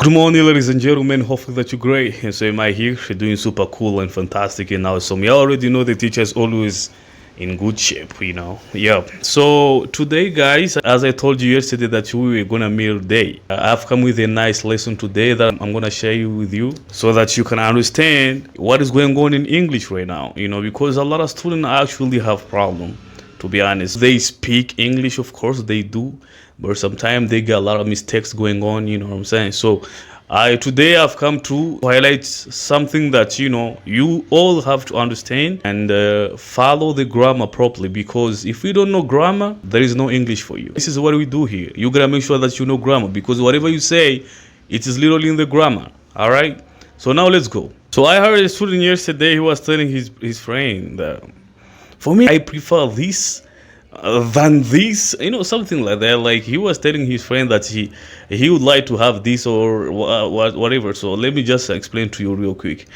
Good morning, ladies and gentlemen. Hopefully that you're great. And so am I here, doing super cool and fantastic and awesome. You already know the teacher is always in good shape. Yeah. So today, guys, as I told you yesterday that we were gonna meet today, I've come with a nice lesson today that I'm gonna share with you so that you can understand what is going on in English right now. Because a lot of students actually have problem. To be honest, they speak English, of course they do, but sometimes they get a lot of mistakes going on. You know what I'm saying? So today I've come to highlight something that you all have to understand and follow the grammar properly, because if you don't know grammar, there is no English for you. This is what we do here. You gotta make sure that you know grammar, because whatever you say, it is literally in the grammar. All right, so now let's go. So I heard a student yesterday, he was telling his friend that, for me, I prefer this than this, something like that. Like he was telling his friend that he would like to have this or whatever. So let me just explain to you real quick.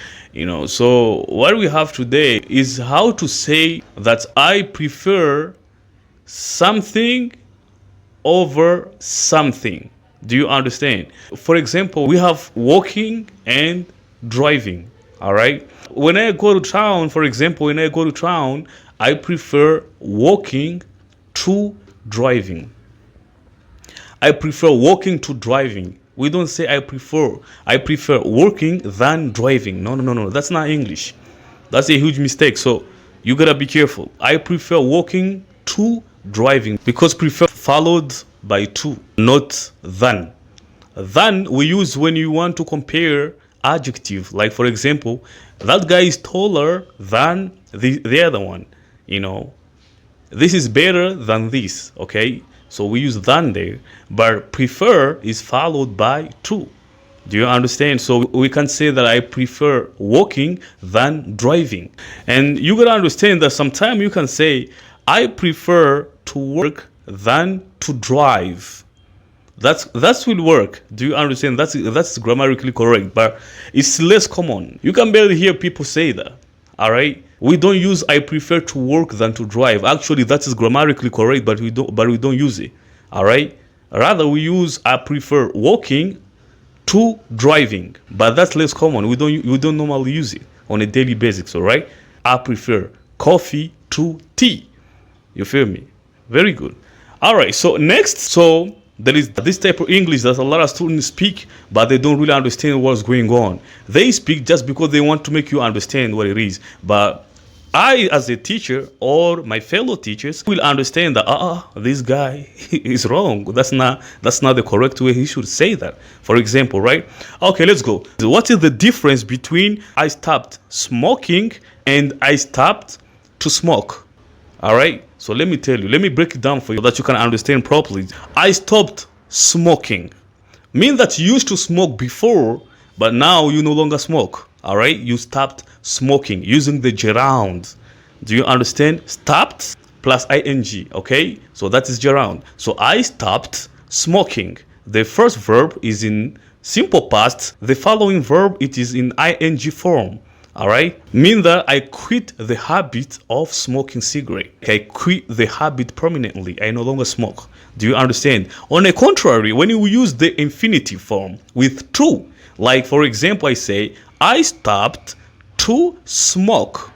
So what we have today is how to say that I prefer something over something. Do you understand? For example, we have walking and driving. All right. When I go to town, for example, I prefer walking to driving. I prefer walking to driving. We don't say I prefer walking than driving. No. That's not English. That's a huge mistake. So you gotta be careful. I prefer walking to driving, because prefer followed by to, not than. Than we use when you want to compare adjective. Like for example, that guy is taller than the other one. This is better than this. Okay, so we use than there, but prefer is followed by to. Do you understand? So we can say that I prefer walking than driving. And you gotta understand that sometimes you can say I prefer to work than to drive. That will work. Do you understand? That's grammatically correct, but it's less common. You can barely hear people say that. All right, we don't use I prefer to work than to drive. Actually, that is grammatically correct, but we don't use it. All right, rather we use I prefer walking to driving, but that's less common. We don't normally use it on a daily basis. All right, I prefer coffee to tea. You feel me? Very good. All right, so next, so there is this type of English that a lot of students speak, but they don't really understand what's going on. They speak just because they want to make you understand what it is. But I, as a teacher, or my fellow teachers, will understand that this guy is wrong. That's not the correct way he should say that. For example, right? Okay, let's go. What is the difference between I stopped smoking and I stopped to smoke? All right, so let me tell you, let me break it down for you so that you can understand properly. I stopped smoking means that you used to smoke before, but now you no longer smoke. All right, you stopped smoking using the gerund. Do you understand? Stopped plus ing. Okay, so that is gerund. So I stopped smoking. The first verb is in simple past. The following verb, it is in ing form. All right, mean that I quit the habit of smoking cigarette. I quit the habit permanently. I no longer smoke. Do you understand? On the contrary, when you use the infinitive form with to, like for example, I say I stopped to smoke,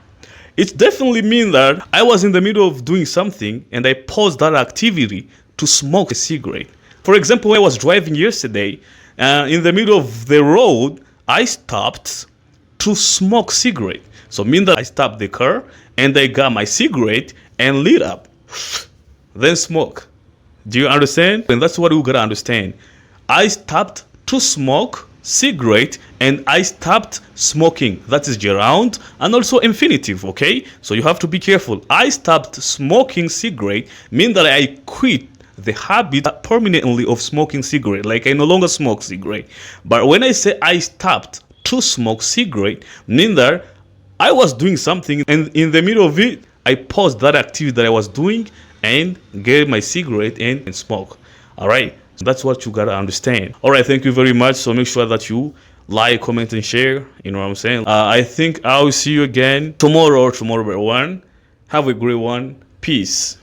it definitely means that I was in the middle of doing something and I paused that activity to smoke a cigarette. For example, when I was driving yesterday, in the middle of the road, I stopped to smoke cigarette. So mean that I stopped the car and I got my cigarette and lit up, then smoke. Do you understand? And that's what we gotta understand. I stopped to smoke cigarette and I stopped smoking. That is gerund and also infinitive. Okay, so you have to be careful. I stopped smoking cigarette mean that I quit the habit permanently of smoking cigarette. Like I no longer smoke cigarette. But when I say I stopped to smoke cigarette, mean that I was doing something and in the middle of it I paused that activity that I was doing and get my cigarette and smoke. All right, so that's what you gotta understand. All right, thank you very much. So make sure that you like, comment, and share. You know what I'm saying? I think I'll see you again tomorrow or tomorrow by 1. Have a great one. Peace.